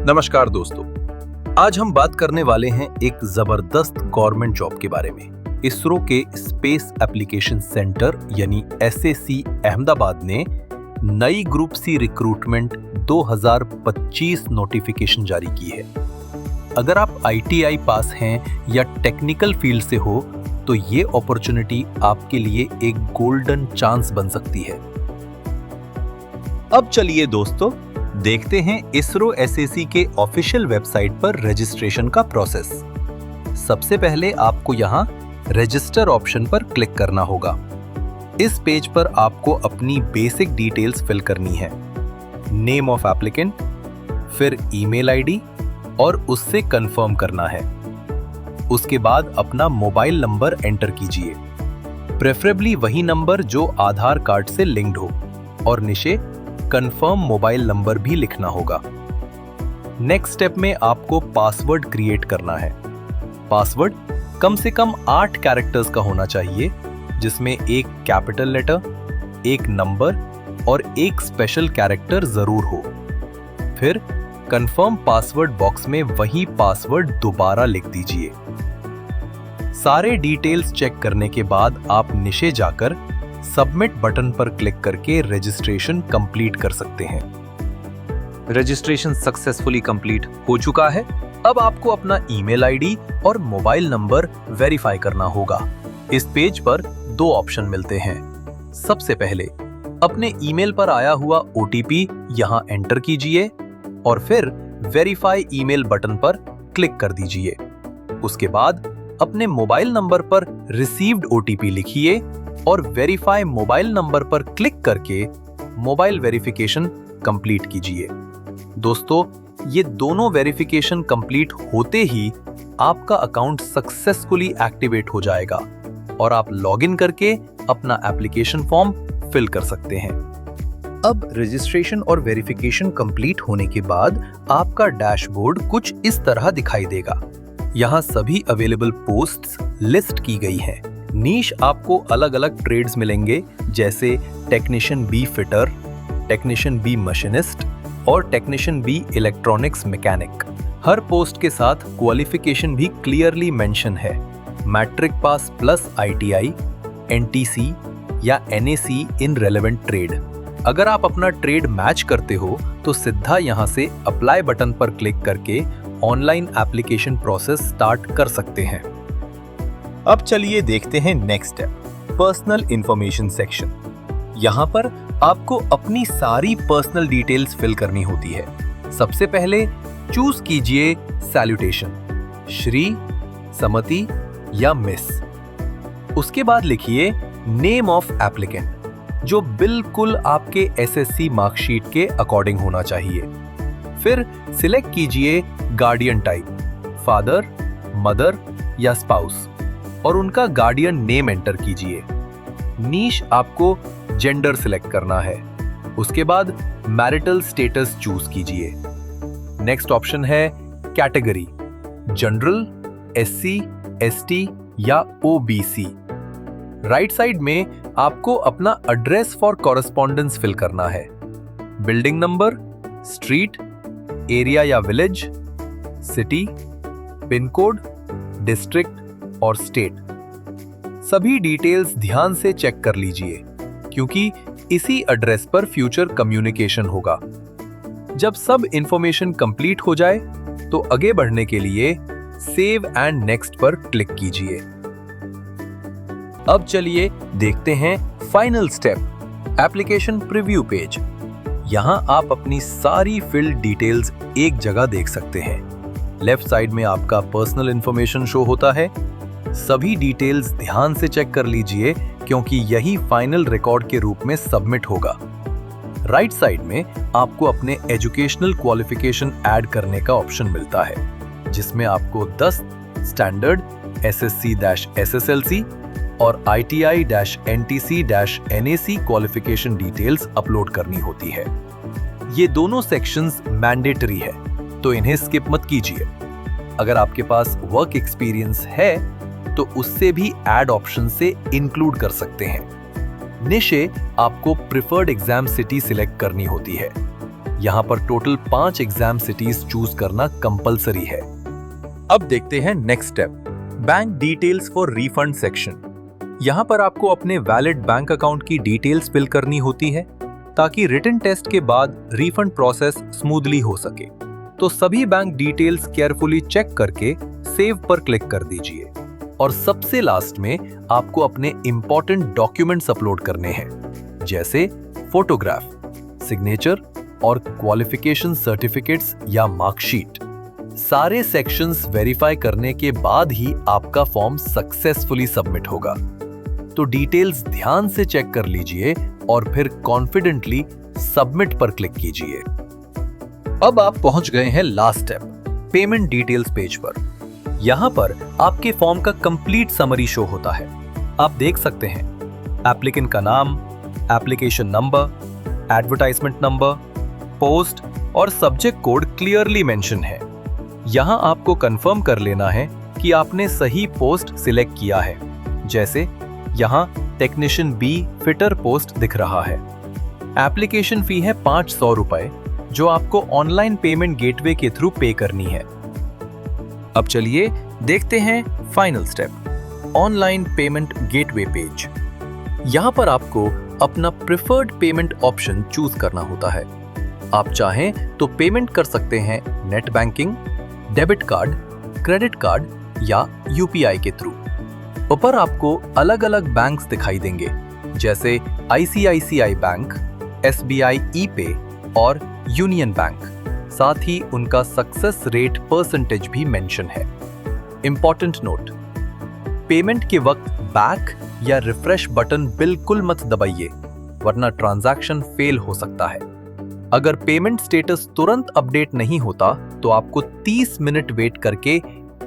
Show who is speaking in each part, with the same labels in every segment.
Speaker 1: नमस्कार दोस्तों, आज हम बात करने वाले हैं एक जबरदस्त गवर्नमेंट जॉब के बारे में। इसरो के स्पेस एप्लीकेशन सेंटर यानी एसएसी अहमदाबाद ने नई ग्रुप सी रिक्रूटमेंट 2025 नोटिफिकेशन जारी की है। अगर आप आईटीआई पास हैं या टेक्निकल फील्ड से हो तो ये अपॉर्चुनिटी आपके लिए एक गोल्डन चांस बन सकती है। अब चलिए दोस्तों, देखते हैं इसरो एसएसी के ऑफिशियल वेबसाइट पर रजिस्ट्रेशन का प्रोसेस। सबसे पहले आपको यहां रजिस्टर ऑप्शन पर क्लिक करना होगा। इस पेज पर आपको अपनी बेसिक डिटेल्स फिल करनी है। नेम ऑफ एप्लीकेंट, फिर ईमेल आईडी और उससे कंफर्म करना है। उसके बाद अपना मोबाइल नंबर एंटर कीजिए, प्रेफरेबली वही नंबर जो आधार कार्ड से लिंक्ड हो, और नीचे कंफर्म मोबाइल नंबर भी लिखना होगा। नेक्स्ट स्टेप में आपको पासवर्ड क्रिएट करना है। पासवर्ड कम से कम 8 कैरेक्टर्स का होना चाहिए, जिसमें एक कैपिटल लेटर, एक नंबर और एक स्पेशल कैरेक्टर जरूर हो। फिर कंफर्म पासवर्ड बॉक्स में वही पासवर्ड दोबारा लिख दीजिए। सारे डिटेल्स चेक करने के बाद आप नीचे जाकर सबमिट बटन पर क्लिक करके रजिस्ट्रेशन कंप्लीट कर सकते हैं। रजिस्ट्रेशन सक्सेसफुली कंप्लीट हो चुका है। अब आपको अपना ईमेल आईडी और मोबाइल नंबर वेरीफाई करना होगा। इस पेज पर 2 ऑप्शन मिलते हैं। सबसे पहले अपने ईमेल पर आया हुआ ओटीपी यहां एंटर कीजिए और फिर वेरीफाई ईमेल बटन पर क्लिक कर दीजिए। उसके बाद अपने मोबाइल नंबर पर रिसीव्ड ओटीपी लिखिए और वेरीफाई मोबाइल नंबर पर क्लिक करके मोबाइल वेरिफिकेशन कंप्लीट कीजिए। दोस्तों, ये दोनों वेरिफिकेशन कंप्लीट होते ही आपका अकाउंट सक्सेसफुली एक्टिवेट हो जाएगा और आप लॉगिन करके अपना एप्लीकेशन फॉर्म फिल कर सकते हैं। अब रजिस्ट्रेशन और वेरिफिकेशन कंप्लीट होने के बाद आपका डैशबोर्ड कुछ इस तरह दिखाई देगा। यहाँ सभी अवेलेबल पोस्ट्स लिस्ट की गई हैं। नीश आपको अलग अलग ट्रेड्स मिलेंगे, जैसे technician B fitter, technician B machinist और टेक्नीशियन बी इलेक्ट्रॉनिक्स मैकेनिक। हर पोस्ट के साथ क्वालिफिकेशन भी क्लियरली मेंशन है। Matric pass plus ITI, NTC या एनएसी इन रेलेवेंट ट्रेड। अगर आप अपना ट्रेड मैच करते हो तो सीधा यहां से अप्लाई बटन पर क्लिक करके ऑनलाइन एप्लीकेशन प्रोसेस स्टार्ट कर सकते हैं। अब चलिए देखते हैं next step, personal information section. यहाँ पर आपको अपनी सारी पर्सनल डिटेल्स फिल करनी होती है। सबसे पहले चूज कीजिए सैल्यूटेशन, श्री, समति या मिस। उसके बाद लिखिए नेम ऑफ एप्लीकेंट, जो बिल्कुल आपके एसएससी मार्कशीट के अकॉर्डिंग होना चाहिए। फिर सिलेक्ट कीजिए गार्डियन टाइप, फादर, मदर या स्पाउस, और उनका गार्डियन नेम एंटर कीजिए। नीश आपको जेंडर सिलेक्ट करना है। उसके बाद मैरिटल स्टेटस चूज कीजिए। नेक्स्ट ऑप्शन है कैटेगरी, जनरल, एससी, एसटी या ओबीसी। राइट साइड में आपको अपना एड्रेस फॉर कॉरेस्पॉन्डेंस फिल करना है। बिल्डिंग नंबर, स्ट्रीट, एरिया या village, city, pin code, district और स्टेट। सभी डिटेल्स ध्यान से चेक कर लीजिए, क्योंकि इसी एड्रेस पर फ्यूचर कम्युनिकेशन होगा। जब सब इंफॉर्मेशन कंप्लीट हो जाए तो आगे बढ़ने के लिए सेव एंड नेक्स्ट पर क्लिक कीजिए। अब चलिए देखते हैं final step, application preview page. यहां आप अपनी सारी फिल्ड डिटेल्स एक जगह देख सकते हैं। लेफ्ट साइड में आपका पर्सनल इंफॉर्मेशन शो होता है। सभी डिटेल्स ध्यान से चेक कर लीजिए, क्योंकि यही फाइनल रिकॉर्ड के रूप में सबमिट होगा। राइट साइड में आपको अपने एजुकेशनल क्वालिफिकेशन ऐड करने का ऑप्शन मिलता है, जिसमें आपको 10 स्टैंडर्ड, SSC-SSLC और ITI-NTC-NAC क्वालिफिकेशन डिटेल्स अपलोड करनी होती है। ये दोनों सेक्शंस मैंडेटरी है, तो इन्हें स्किप मत कीजिए। अगर आपके पास वर्क एक्सपीरियंस है तो उससे भी ऐड ऑप्शन से इंक्लूड कर सकते हैं। नीचे आपको प्रिफर्ड एग्जाम सिटी सिलेक्ट करनी होती है। यहाँ पर टोटल 5 एग्जाम सिटीज चूज करना कंपलसरी है। अब देखते हैं next step, bank details for refund section. यहाँ पर आपको अपने वैलिड बैंक अकाउंट की डिटेल्स फिल करनी होती है ताकि रिटन टेस्ट के बाद रिफंड प्रोसेस स्मूथली हो सके। तो सभी बैंक डिटेल्स केयरफुली चेक करके सेव पर क्लिक कर दीजिए और सबसे लास्ट में आपको अपने इंपॉर्टेंट डॉक्यूमेंट्स अपलोड करने हैं, जैसे फोटोग्राफ, सिग्नेचर और क्वालिफिकेशन सर्टिफिकेट्स या मार्कशीट। सारे सेक्शंस वेरीफाई करने के बाद ही आपका फॉर्म सक्सेसफुली सबमिट होगा। तो डिटेल्स ध्यान से चेक कर लीजिए और फिर कॉन्फिडेंटली सबमिट पर क्लिक कीजिए। अब आप पहुंच गए हैं last step, payment details page पर। यहां पर आपके फॉर्म का कंप्लीट समरी शो होता है। आप देख सकते हैं एप्लीकेंट का नाम, application number, advertisement number, post और सब्जेक्ट कोड क्लियरली मेंशन है। यहां आपको कंफर्म कर लेना है कि आपने सही पोस्ट सिलेक्ट किया है। जैसे यहां टेक्नीशियन बी फिटर पोस्ट दिख रहा है। एप्लीकेशन फी है 500 रुपए, जो आपको ऑनलाइन पेमेंट गेटवे के थ्रू पे करनी है। अब चलिए देखते हैं final step, online payment gateway page. यहां पर आपको अपना प्रेफर्ड पेमेंट ऑप्शन चूज करना होता है। आप चाहें तो पेमेंट कर सकते हैं net banking, debit card, credit card या यूपीआई के थ्रू। ऊपर आपको अलग अलग बैंक्स दिखाई देंगे, जैसे आईसीआईसीआई बैंक, एसबीआई ई-पे और यूनियन बैंक। साथ ही उनका सक्सेस रेट परसेंटेज भी मेंशन है। इंपॉर्टेंट नोट, पेमेंट के वक्त बैक या रिफ्रेश बटन बिल्कुल मत दबाइए, वरना ट्रांजैक्शन फेल हो सकता है। अगर पेमेंट स्टेटस तुरंत अपडेट नहीं होता तो आपको 30 मिनट वेट करके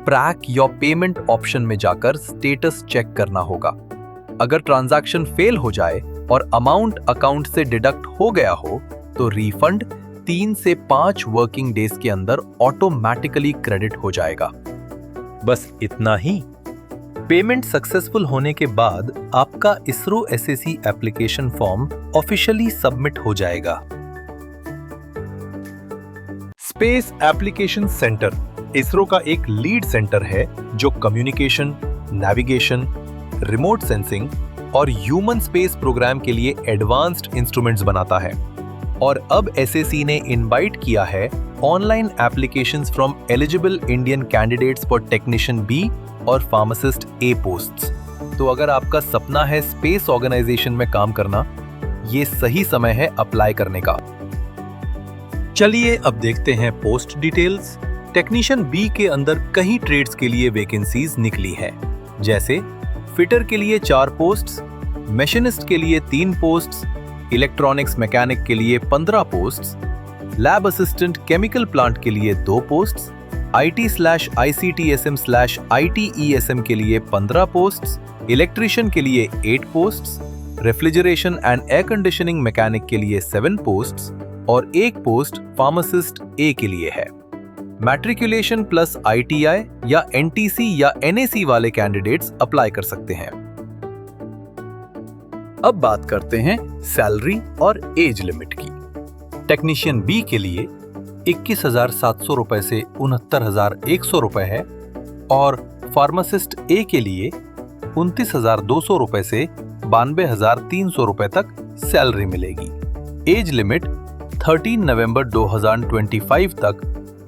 Speaker 1: ट्रैक योर पेमेंट ऑप्शन में जाकर स्टेटस चेक करना होगा। अगर ट्रांजैक्शन फेल हो जाए और अमाउंट अकाउंट से डिडक्ट हो गया हो तो रिफंड 3 से 5 वर्किंग डेज के अंदर ऑटोमेटिकली क्रेडिट हो जाएगा। बस इतना ही। पेमेंट सक्सेसफुल होने के बाद आपका ISRO SSC application form officially submit हो जाएगा। स्पेस एप्लीकेशन सेंटर इसरो का एक लीड सेंटर है जो कम्युनिकेशन, नेविगेशन, रिमोट सेंसिंग और ह्यूमन स्पेस प्रोग्राम के लिए एडवांस्ड इंस्ट्रूमेंट्स बनाता है। और अब एसएससी ने इनवाइट किया है online applications from eligible Indian candidates for technician B और फार्मासिस्ट ए पोस्ट्स। तो अगर आपका सपना है स्पेस ऑर्गेनाइजेशन में काम करना, ये सही समय है अप्लाई करने का। चलिए अब देखते हैं पोस्ट डिटेल्स। टेक्नीशियन बी के अंदर कई ट्रेड्स के लिए वैकेंसीज निकली हैं, जैसे फिटर के लिए 4 पोस्ट्स, मशीनिस्ट के लिए 3 पोस्ट्स, इलेक्ट्रॉनिक्स मैकेनिक के लिए 15 posts, lab assistant chemical plant के लिए 2 पोस्ट्स, IT/ICTSM/ITESM के लिए 15 पोस्ट्स, इलेक्ट्रीशियन के लिए 8 posts, refrigeration and air conditioning mechanic के लिए 7 पोस्ट्स और 1 पोस्ट फार्मासिस्ट ए के लिए है। मैट्रिकुलेशन प्लस ITI या NTC या NAC वाले कैंडिडेट्स अप्लाई कर सकते हैं। अब बात करते हैं सैलरी और एज लिमिट की। टेक्नीशियन बी के लिए 21,700 रुपए से 69,100 रुपए है और फार्मासिस्ट ए के लिए 29,200 रुपए से 92,300 रुपए तक सैलरी मिलेगी। एज लिमिट 13 नवंबर 2025 तक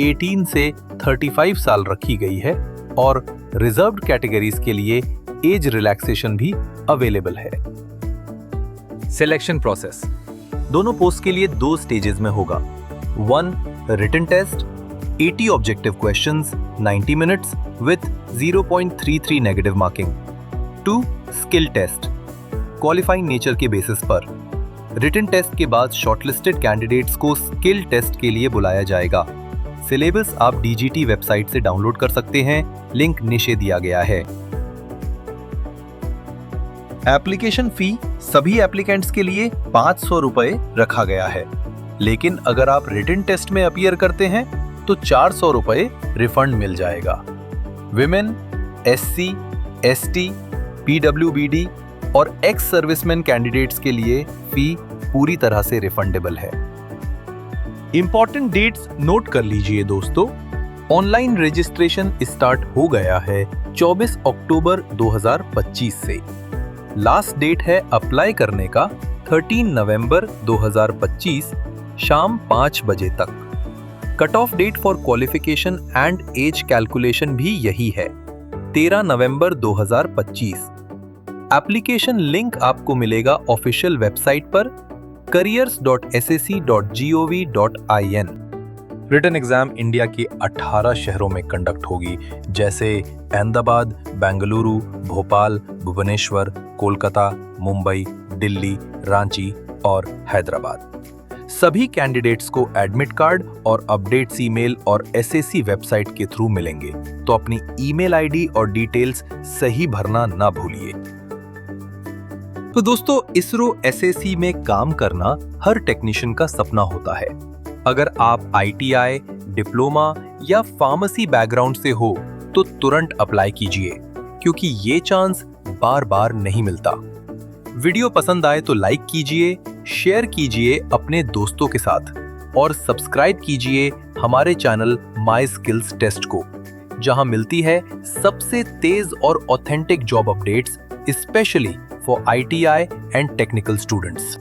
Speaker 1: 18 से 35 साल रखी गई है और रिजर्व्ड कैटेगरीज के लिए एज रिलैक्सेशन भी अवेलेबल है। सिलेक्शन प्रोसेस दोनों पोस्ट के लिए 2 स्टेजेस में होगा। 1 written test 80 objective questions 90 minutes with 0.33 negative marking. 2 skill test qualifying nature के बेसिस पर। रिटन टेस्ट के बाद शॉर्टलिस्टेड कैंडिडेट्स को स्किल टेस्ट के लिए बुलाया जाएगा। सिलेबस आप DGT वेबसाइट से डाउनलोड कर सकते हैं, लिंक नीचे दिया गया है। एप्लीकेशन फी सभी एप्लीकेंट्स के लिए 500 रुपए रखा गया है, लेकिन अगर आप रिटन टेस्ट में अपीयर करते हैं तो 400 रुपए रिफंड मिल जाएगा। विमेन, SC, ST, PWBD और एक्स सर्विसमैन कैंडिडेट्स के लिए फी पूरी तरह से रिफंडेबल है। इंपॉर्टेंट डेट्स नोट कर लीजिए दोस्तों। ऑनलाइन रजिस्ट्रेशन स्टार्ट हो गया है 24 अक्टूबर 2025 से। लास्ट डेट है अप्लाई करने का 13 नवंबर 2025 शाम 5 बजे तक। Cut off date for qualification and age calculation भी यही है, 13 नवंबर 2025। एप्लीकेशन लिंक आपको मिलेगा ऑफिशियल वेबसाइट पर careers.ssc.gov.in। रिटन एग्जाम इंडिया के 18 शहरों में कंडक्ट होगी, जैसे अहमदाबाद, बेंगलुरु, भोपाल, भुवनेश्वर, कोलकाता, मुंबई, दिल्ली, रांची और हैदराबाद। सभी कैंडिडेट्स को एडमिट कार्ड और अपडेट्स ईमेल और एसएससी वेबसाइट के थ्रू मिलेंगे, तो अपनी ईमेल आईडी और डिटेल्स सही भरना ना भूलिए। तो दोस्तों, इसरो एसएससी में काम करना हर टेक्नीशियन का सपना होता है। अगर आप आईटीआई, डिप्लोमा या फार्मेसी बैकग्राउंड से हो तो तुरंत अप्लाई कीजिए, क्योंकि ये चांस बार बार नहीं मिलता। वीडियो पसंद आए तो लाइक कीजिए, शेयर कीजिए अपने दोस्तों के साथ और सब्सक्राइब कीजिए हमारे चैनल माई स्किल्स टेस्ट को, जहां मिलती है सबसे तेज और authentic job updates, specially for ITI and technical students.